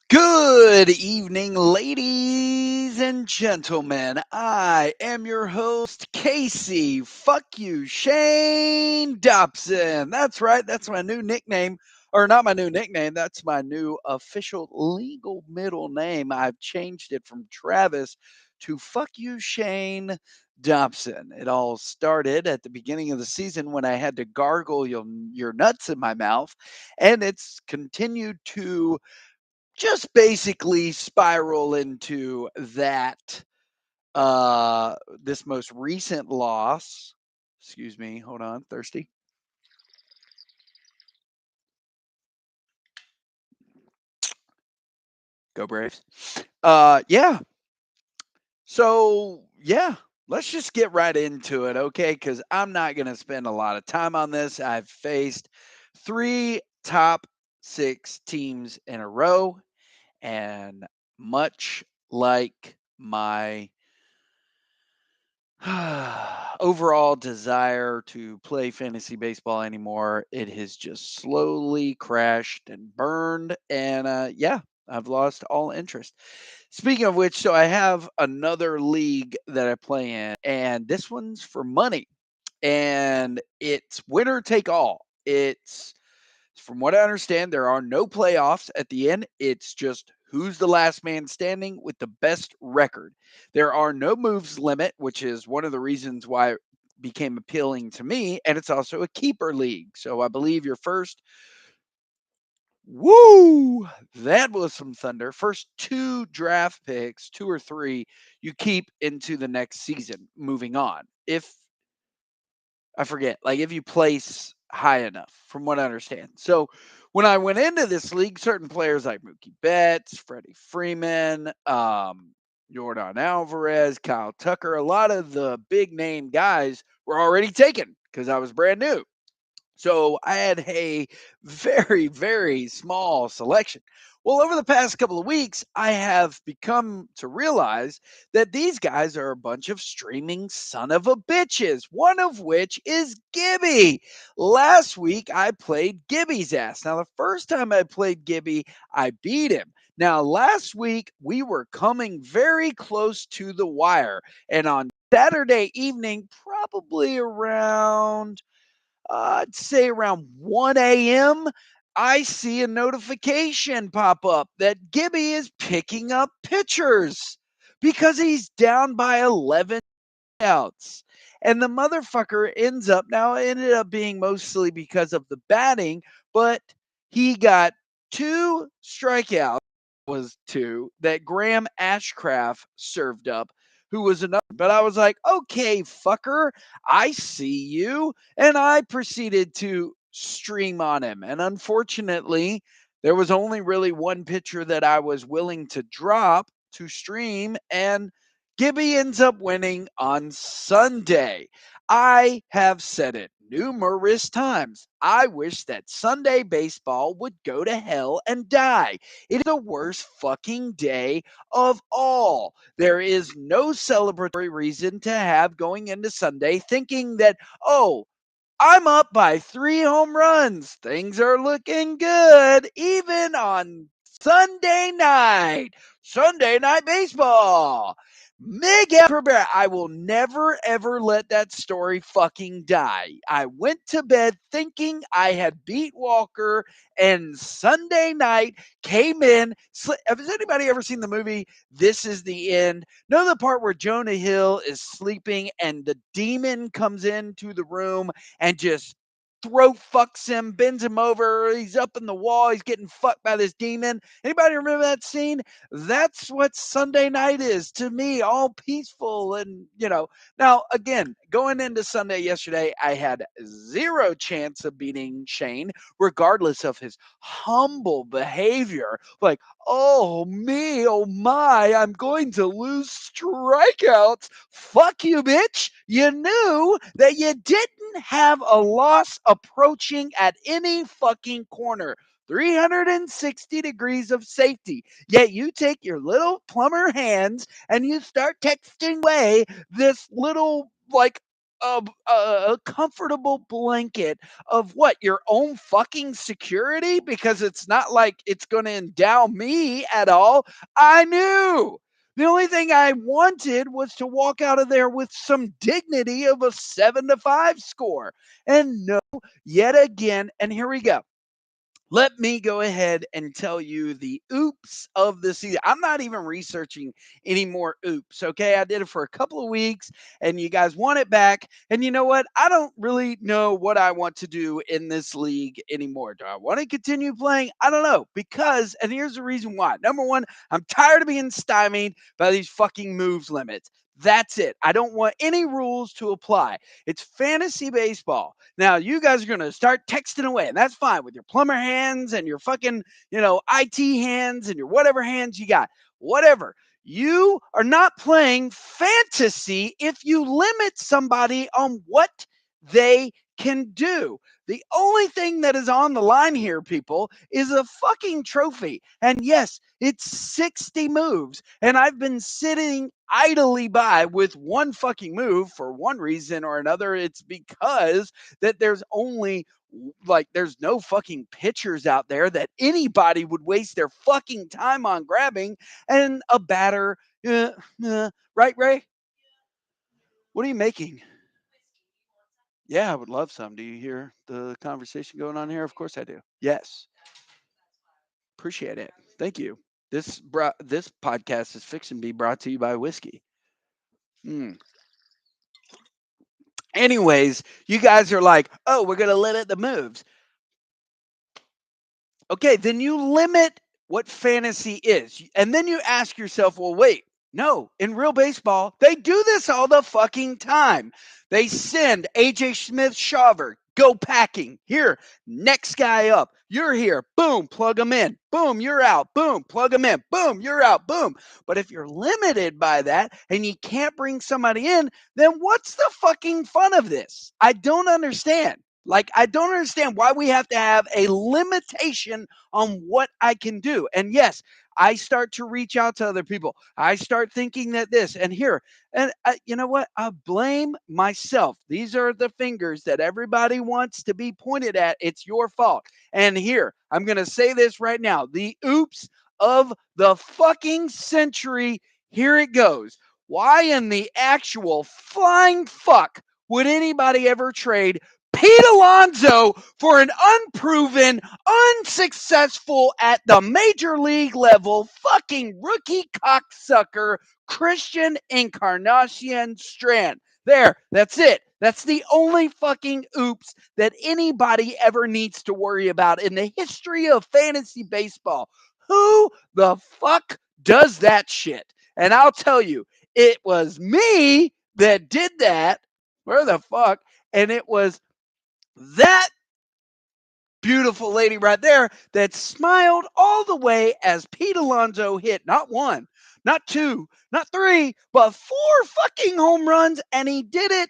Good evening, ladies and gentlemen. I am your host, Casey. Fuck you, Shane Dobson. That's right. That's my new nickname. Or not my new nickname. That's my new official legal middle name. I've changed it from Travis to Fuck you, Shane Dobson. It all started at the beginning of the season when I had to gargle your nuts in my mouth, and it's continued to just basically spiral into that this most recent loss. Excuse me, hold on, thirsty. Go Braves. Yeah. So, yeah, let's just get right into it, okay? Cuz I'm not going to spend a lot of time on this. I've faced 3 top 6 teams in a row, and much like my overall desire to play fantasy baseball anymore, it has just slowly crashed and burned. And yeah, I've lost all interest. Speaking of which, so I have another league that I play in, and this one's for money. And it's winner take all. It's from what I understand, there are no playoffs at the end. It's just who's the last man standing with the best record. There are no moves limit, which is one of the reasons why it became appealing to me. And it's also a keeper league. So I believe your first, woo, that was some thunder. First two draft picks, two or three, you keep into the next season moving on. If I forget, like if you place high enough, from what I understand. So when I went into this league, certain players like Mookie Betts, Freddie Freeman, Jordan Alvarez, Kyle Tucker, a lot of the big name guys were already taken because I was brand new. So I had a very, very small selection. Well, over the past couple of weeks, I have become to realize that these guys are a bunch of streaming son of a bitches, one of which is Gibby. Last week, I played Gibby's ass. Now, the first time I played Gibby, I beat him. Now, last week, we were coming very close to the wire. And on Saturday evening, probably around I'd say around 1 a.m., I see a notification pop up that Gibby is picking up pitchers because he's down by 11 outs. And the motherfucker ends up, now it ended up being mostly because of the batting, but he got two strikeouts, was two, that Graham Ashcraft served up, who was another. But I was like, okay, fucker, I see you. And I proceeded to stream on him. And unfortunately, there was only really one pitcher that I was willing to drop to stream. And Gibby ends up winning on Sunday. I have said it numerous times. I wish that Sunday baseball would go to hell and die. It is the worst fucking day of all. There is no celebratory reason to have going into Sunday thinking that, oh, I'm up by 3 home runs. Things are looking good, even on Sunday night. Sunday night baseball. Miguel Cabrera. I will never ever let that story fucking die. I went to bed thinking I had beat Walker, and Sunday night came in. Has anybody ever seen the movie This Is the End? Know the part where Jonah Hill is sleeping and the demon comes into the room and just throat fucks him, bends him over. He's up in the wall. He's getting fucked by this demon. Anybody remember that scene? That's what Sunday night is to me, all peaceful. And, now again, going into Sunday yesterday, I had zero chance of beating Shane, regardless of his humble behavior. Like, oh me, oh my, I'm going to lose strikeouts. Fuck you, bitch. You knew that you didn't have a loss approaching at any fucking corner. 360 degrees of safety. Yet you take your little plumber hands and you start texting away this little, like, a comfortable blanket of what, your own fucking security, because it's not like it's going to endow me at all. I knew the only thing I wanted was to walk out of there with some dignity of a 7-5 score. And no, yet again, and here we go. Let me go ahead and tell you the oops of the season. I'm not even researching any more oops. Okay. I did it for a couple of weeks and you guys want it back. And you know what? I don't really know what I want to do in this league anymore. Do I want to continue playing? I don't know. Because, and here's the reason why. Number one, I'm tired of being stymied by these fucking moves limits. That's it. I don't want any rules to apply. It's fantasy baseball. Now, you guys are going to start texting away, and that's fine with your plumber hands and your fucking, IT hands and your whatever hands you got. Whatever. You are not playing fantasy if you limit somebody on what they can do. The only thing that is on the line here, people, is a fucking trophy. And yes, it's 60 moves. And I've been sitting idly by with one fucking move for one reason or another. It's because that there's only there's no fucking pitchers out there that anybody would waste their fucking time on grabbing, and a batter. Right, Ray? What are you making? Yeah, I would love some. Do you hear the conversation going on here? Of course I do. Yes. Appreciate it. Thank you. This podcast is fixing to be brought to you by whiskey. Mm. Anyways, you guys are like, oh, we're gonna limit the moves. Okay, then you limit what fantasy is. And then you ask yourself, well, wait, no, in real baseball, they do this all the fucking time. They send AJ Smith Shawver, go packing. Here, next guy up. You're here. Boom, plug them in. Boom, you're out. Boom, plug them in. Boom, you're out. Boom. But if you're limited by that and you can't bring somebody in, then what's the fucking fun of this? I don't understand. Like, I don't understand why we have to have a limitation on what I can do. And yes, I start to reach out to other people. I start thinking that this and here. And you know what? I blame myself. These are the fingers that everybody wants to be pointed at. It's your fault. And here, I'm going to say this right now. The oops of the fucking century. Here it goes. Why in the actual flying fuck would anybody ever trade Pete Alonso for an unproven, unsuccessful at the major league level fucking rookie cocksucker Christian Encarnacion Strand? There, that's it. That's the only fucking oops that anybody ever needs to worry about in the history of fantasy baseball. Who the fuck does that shit? And I'll tell you, it was me that did that. Where the fuck? And it was that beautiful lady right there that smiled all the way as Pete Alonso hit not one, not two, not three, but four fucking home runs. And he did it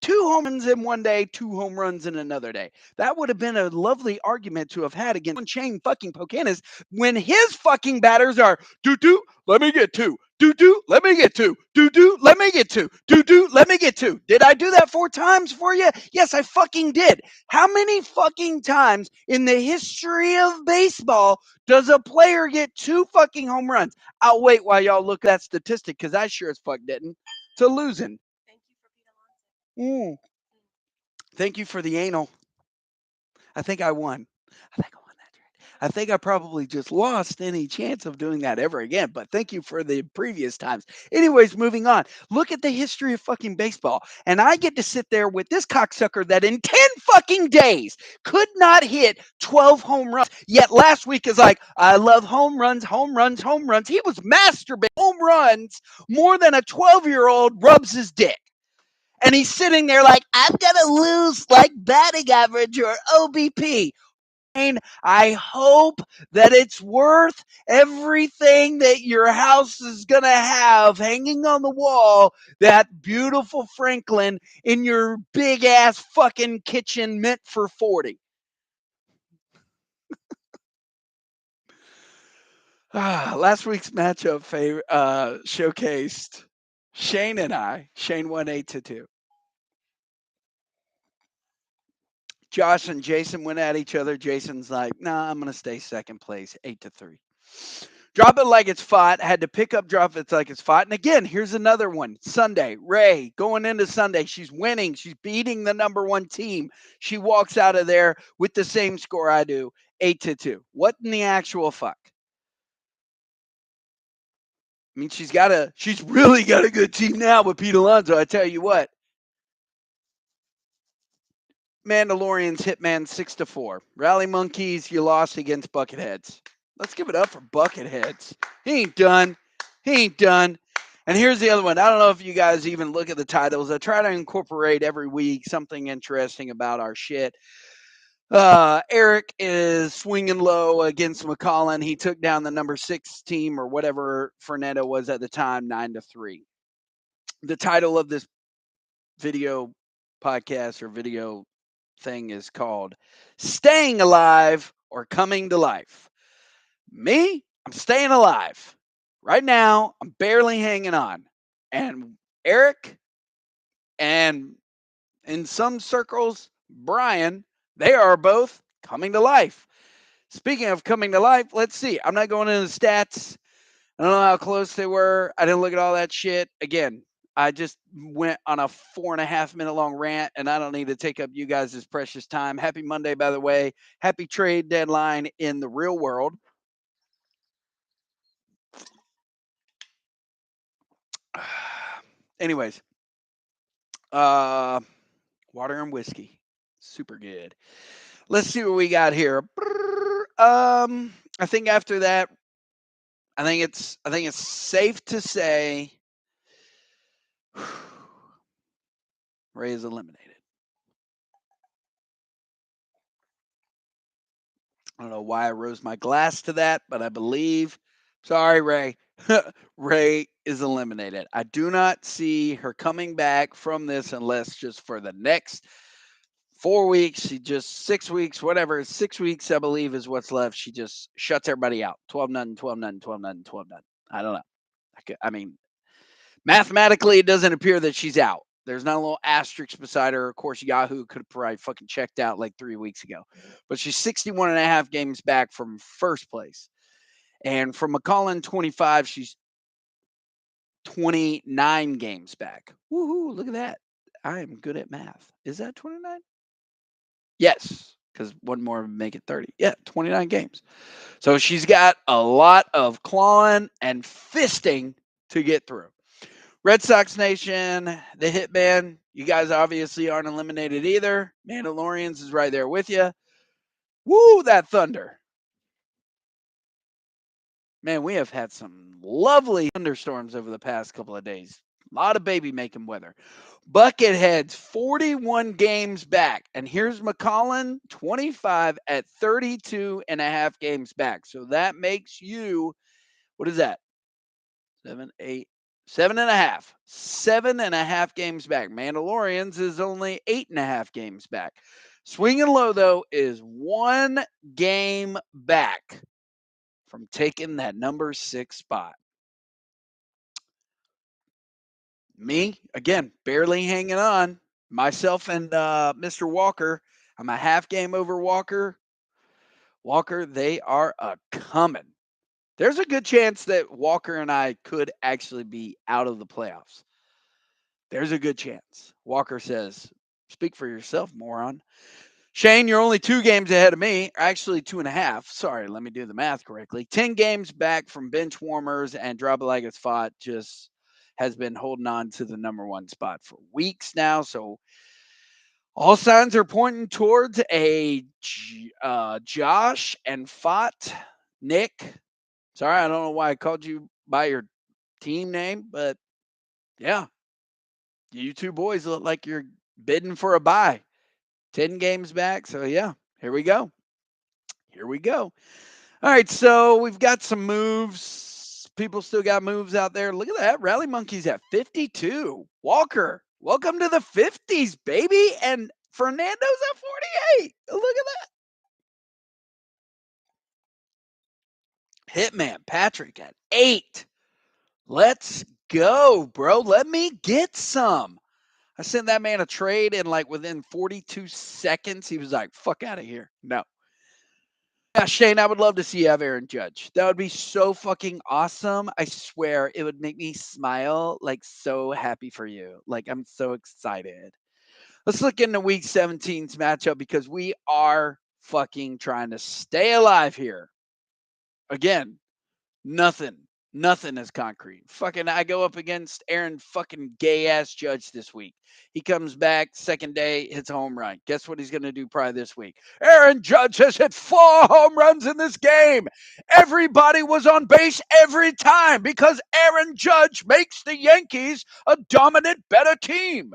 two home runs in one day, two home runs in another day. That would have been a lovely argument to have had against Shane fucking Pocanis when his fucking batters are doo doo, let me get two. Doo doo, let me get two. Doo doo, let me get two. Doo doo, let me get two. Did I do that 4 times for you? Yes, I fucking did. How many fucking times in the history of baseball does a player get two fucking home runs? I'll wait while y'all look at that statistic because I sure as fuck didn't. To losing. Mm. Thank you for the anal. I think I won. I think I won that trade. I think I probably just lost any chance of doing that ever again, but thank you for the previous times. Anyways, moving on. Look at the history of fucking baseball. And I get to sit there with this cocksucker that in 10 fucking days could not hit 12 home runs. Yet last week is like, I love home runs, home runs, home runs. He was masturbating home runs more than a 12-year-old rubs his dick. And he's sitting there like, I'm going to lose like batting average or OBP. I hope that it's worth everything that your house is going to have hanging on the wall. That beautiful Franklin in your big ass fucking kitchen meant for 40. Last week's matchup showcased Shane and I. Shane won 8-2. Josh and Jason went at each other. Jason's like, nah, I'm going to stay second place, 8-3. Drop it like it's fought. Had to pick up drop it like it's fought. And again, here's another one. Sunday, Ray going into Sunday. She's winning. She's beating the number one team. She walks out of there with the same score I do, 8-2. What in the actual fuck? I mean, she's really got a good team now with Pete Alonso. I tell you what. Mandalorians Hitman 6-4. Rally Monkeys, you lost against Bucketheads. Let's give it up for Bucketheads. He ain't done. He ain't done. And here's the other one. I don't know if you guys even look at the titles. I try to incorporate every week something interesting about our shit. Eric is swinging low against McCollin. He took down the number 6 team or whatever Fernando was at the time, 9-3. The title of this video podcast or video thing is called Staying Alive or Coming to Life. Me, I'm staying alive. Right now, I'm barely hanging on. And Eric and in some circles, Brian, they are both coming to life. Speaking of coming to life, let's see. I'm not going into the stats. I don't know how close they were. I didn't look at all that shit. Again, I just went on a 4.5-minute long rant, and I don't need to take up you guys' precious time. Happy Monday, by the way. Happy trade deadline in the real world. Anyways, water and whiskey, super good. Let's see what we got here. I think after that, I think it's safe to say Ray is eliminated. I don't know why I rose my glass to that, but I believe. Sorry, Ray. Ray is eliminated. I do not see her coming back from this unless just for the next 4 weeks. She just 6 weeks, whatever. 6 weeks, I believe, is what's left. She just shuts everybody out. 12-0, 12-0, 12-0, 12-0. I don't know. I mean, mathematically, it doesn't appear that she's out. There's not a little asterisk beside her. Of course, Yahoo could have probably fucking checked out like 3 weeks ago. But she's 61 and a half games back from first place. And from McCollin 25, she's 29 games back. Woohoo, look at that. I am good at math. Is that 29? Yes, because one more would make it 30. Yeah, 29 games. So she's got a lot of clawing and fisting to get through. Red Sox Nation, the Hitman, you guys obviously aren't eliminated either. Mandalorians is right there with you. Woo, that thunder. Man, we have had some lovely thunderstorms over the past couple of days. A lot of baby making weather. Bucketheads, 41 games back. And here's McCollin, 25 at 32 and a half games back. So that makes you, what is that? 7, 8, 7.5. 7.5 games back. Mandalorians is only 8.5 games back. Swinging Low, though, is 1 game back from taking that number 6 spot. Me, again, barely hanging on. Myself and Mr. Walker. I'm a half game over Walker. Walker, they are a coming. There's a good chance that Walker and I could actually be out of the playoffs. There's a good chance. Walker says, speak for yourself, moron. Shane, you're only 2 games ahead of me. Actually, 2.5. Sorry, let me do the math correctly. 10 games back from bench warmers, and Drop It Like It's Fought just has been holding on to the number 1 spot for weeks now. So all signs are pointing towards a Josh and Fought Nick. Sorry, I don't know why I called you by your team name, but yeah, you two boys look like you're bidding for a bye. 10 games back. So yeah, here we go. Here we go. All right, so we've got some moves. People still got moves out there. Look at that. Rally Monkeys at 52. Walker, welcome to the 50s, baby. And Fernando's at 48. Look at that. Hitman Patrick at 8. Let's go, bro. Let me get some. I sent that man a trade, and like within 42 seconds, he was like, "Fuck out of here." No. Yeah, Shane, I would love to see you have Aaron Judge. That would be so fucking awesome. I swear it would make me smile, like so happy for you. Like I'm so excited. Let's look into week 17's matchup because we are fucking trying to stay alive here. Again, nothing. Nothing is concrete. Fucking, I go up against Aaron fucking gay ass Judge this week. He comes back second day, hits a home run. Guess what he's gonna do probably this week? Aaron Judge has hit 4 home runs in this game. Everybody was on base every time because Aaron Judge makes the Yankees a dominant, better team.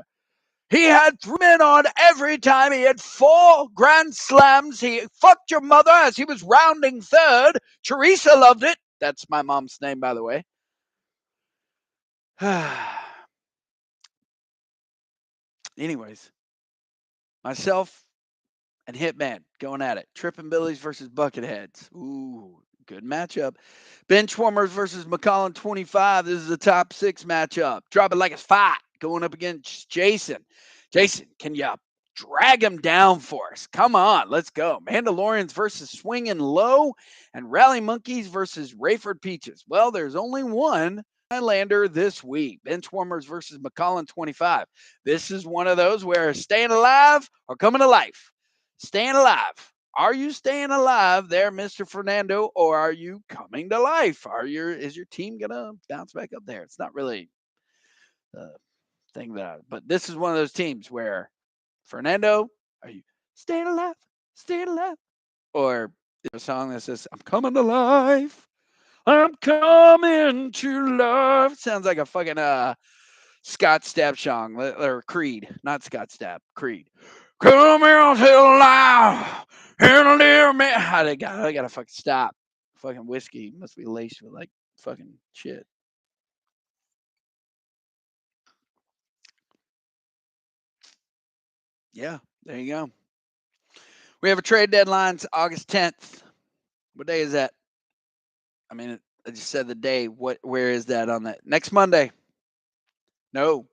He had 3 men on every time. He had 4 grand slams. He fucked your mother as he was rounding third. Teresa loved it. That's my mom's name, by the way. Anyways, myself and Hitman going at it. Trippin' Billies versus Bucketheads. Ooh, good matchup. Benchwarmers versus McCollum 25. This is a top 6 matchup. Drop it like it's fight. Going up against Jason. Jason, can you drag him down for us? Come on, let's go. Mandalorians versus Swinging Low and Rally Monkeys versus Rayford Peaches. Well, there's only one Highlander this week. Benchwarmers versus McCollum 25. This is one of those where staying alive or coming to life. Staying alive. Are you staying alive there, Mr. Fernando, or are you coming to life? Is your team gonna bounce back up there? It's not really the thing but this is one of those teams where Fernando, are you staying alive? Staying alive? Or a song that says, I'm coming to life. I'm coming to life. Sounds like a fucking Scott Stapp song, or Creed, not Scott Stapp, Creed. Come here till life, and dear man. I gotta fucking stop. Fucking whiskey must be laced with like fucking shit. Yeah, there you go. We have a trade deadline. It's August 10th. What day is that? I mean, I just said the day. Where is that on that? Next Monday. No,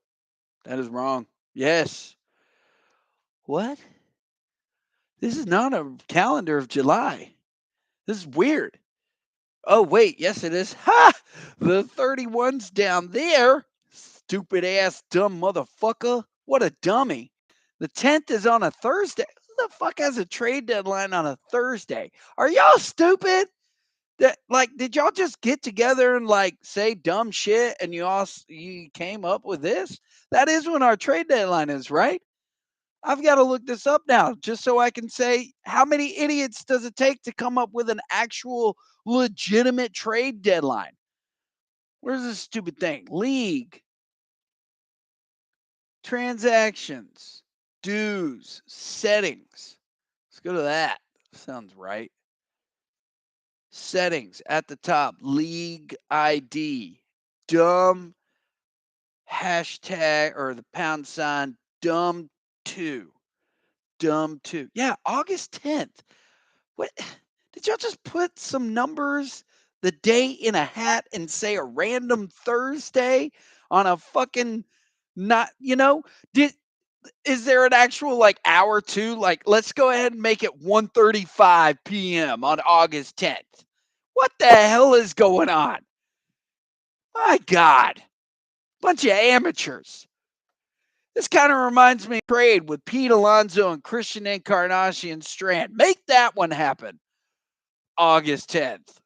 that is wrong. Yes. What? This is not a calendar of July. This is weird. Oh, wait. Yes, it is. Ha! The 31's down there. Stupid ass dumb motherfucker. What a dummy. The 10th is on a Thursday. Who the fuck has a trade deadline on a Thursday? Are y'all stupid? That like did y'all just get together and like say dumb shit and you came up with this? That is when our trade deadline is, right? I've got to look this up now just so I can say how many idiots does it take to come up with an actual legitimate trade deadline? Where's this stupid thing? League, transactions, dues, settings. Let's go to that. Sounds right. Settings at the top, league ID, dumb hashtag or the pound sign dumb two. Dumb two. Yeah, August 10th. What did y'all just put some numbers the day in a hat and say a random Thursday on a fucking not, did is there an actual like hour two? Like, let's go ahead and make it 1:35 p.m. on August 10th. What the hell is going on? My God. Bunch of amateurs. This kind of reminds me of trade with Pete Alonso and Christian Encarnacion Strand. Make that one happen. August 10th.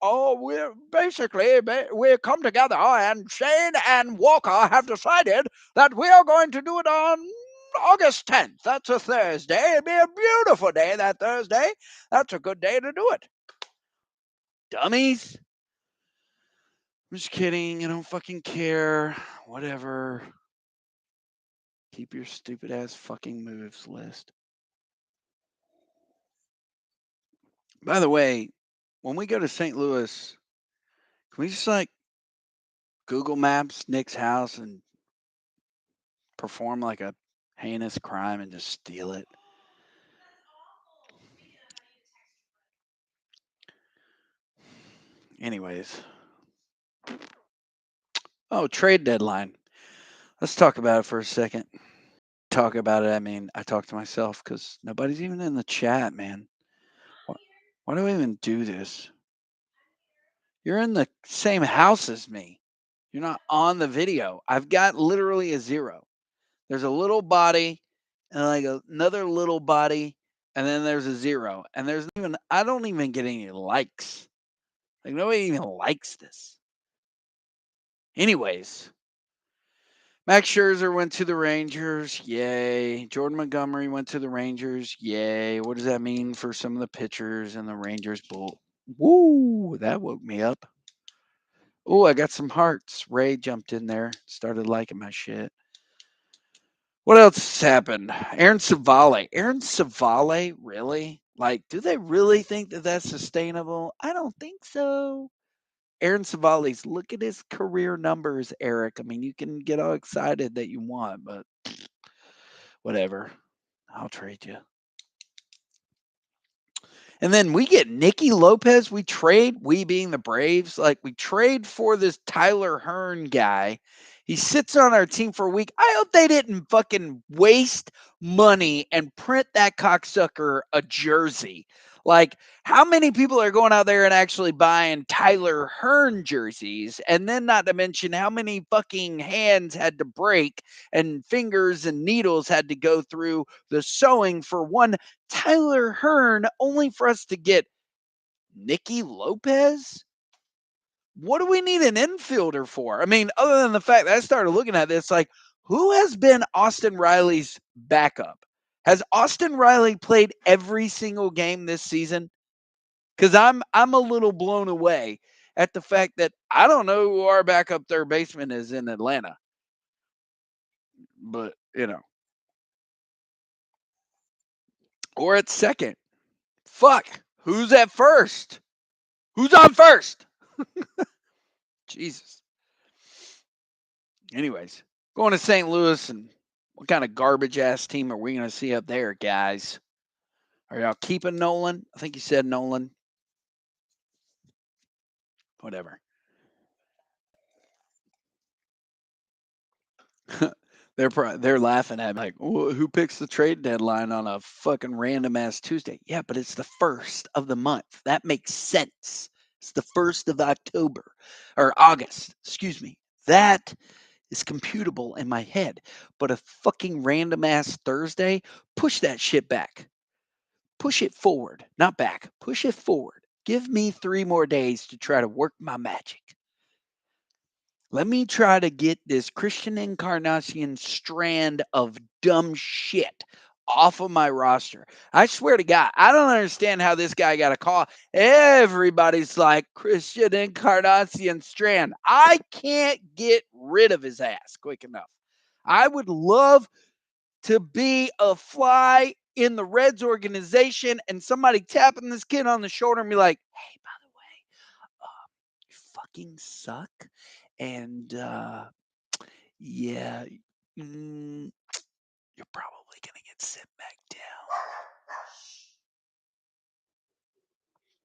Oh, we're come together, and Shane and Walker have decided that we are going to do it on August 10th. That's a Thursday. It'd be a beautiful day that Thursday. That's a good day to do it. Dummies. I'm just kidding. I don't fucking care. Whatever. Keep your stupid ass fucking moves list. By the way, when we go to St. Louis, can we just like Google Maps Nick's house and perform like a heinous crime and just steal it? Anyways. Oh, trade deadline. Let's talk about it for a second. Talk about it, I mean, I talk to myself because nobody's even in the chat, man. Why, why do I even do this? You're in the same house as me. You're not on the video. I've got literally a 0. There's a little body and like another little body, and then there's a 0. And I don't even get any likes. Like nobody even likes this. Anyways, Max Scherzer went to the Rangers. Yay. Jordan Montgomery went to the Rangers. Yay. What does that mean for some of the pitchers and the Rangers bull? Woo, that woke me up. Oh, I got some hearts. Ray jumped in there, started liking my shit. What else has happened? Aaron Savale. Aaron Savale, really? Like, do they really think that that's sustainable? I don't think so. Aaron Savales, look at his career numbers, Eric. I mean, you can get all excited that you want, but whatever. I'll trade you. And then we get Nicky Lopez. We being the Braves, like we trade for this Tyler Hearn guy. He sits on our team for a week. I hope they didn't fucking waste money and print that cocksucker a jersey. Like, how many people are going out there and actually buying Tyler Hearn jerseys? And then, not to mention, how many fucking hands had to break and fingers and needles had to go through the sewing for one Tyler Hearn, only for us to get Nicky Lopez? What do we need an infielder for? I mean, other than the fact that I started looking at this, like, who has been Austin Riley's backup? Has Austin Riley played every single game this season? Because I'm a little blown away at the fact that I don't know who our backup third baseman is in Atlanta. But, or at second. Fuck. Who's at first? Who's on first? Jesus. Anyways, going to St. Louis, and what kind of garbage ass team are we going to see up there, guys? Are y'all keeping Nolan? I think you said Nolan. Whatever. They're laughing at me like, who picks the trade deadline on a fucking random ass Tuesday? Yeah, but it's the first of the month. That makes sense. It's the first of October or August. Excuse me. That is computable in my head. But a fucking random ass Thursday, push that shit back. Push it forward, not back. Push it forward. Give me 3 more days to try to work my magic. Let me try to get this Christian Encarnacion strand of dumb shit off of my roster. I swear to God, I don't understand how this guy got a call. Everybody's like, Christian Encarnacion strand. I can't get rid of his ass quick enough. I would love to be a fly in the Reds organization and somebody tapping this kid on the shoulder and be like, hey, by the way, you fucking suck. And yeah, you're probably going to get sent back down.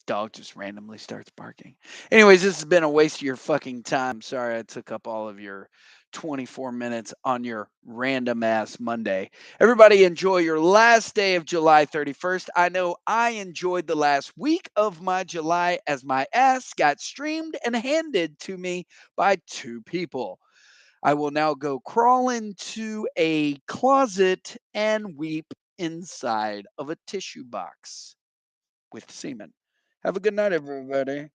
Dog just randomly starts barking. Anyways, this has been a waste of your fucking time. Sorry I took up all of your 24 minutes on your random ass Monday. Everybody enjoy your last day of July 31st. I know I enjoyed the last week of my July as my ass got streamed and handed to me by 2 people. I will now go crawl into a closet and weep inside of a tissue box with semen. Have a good night, everybody.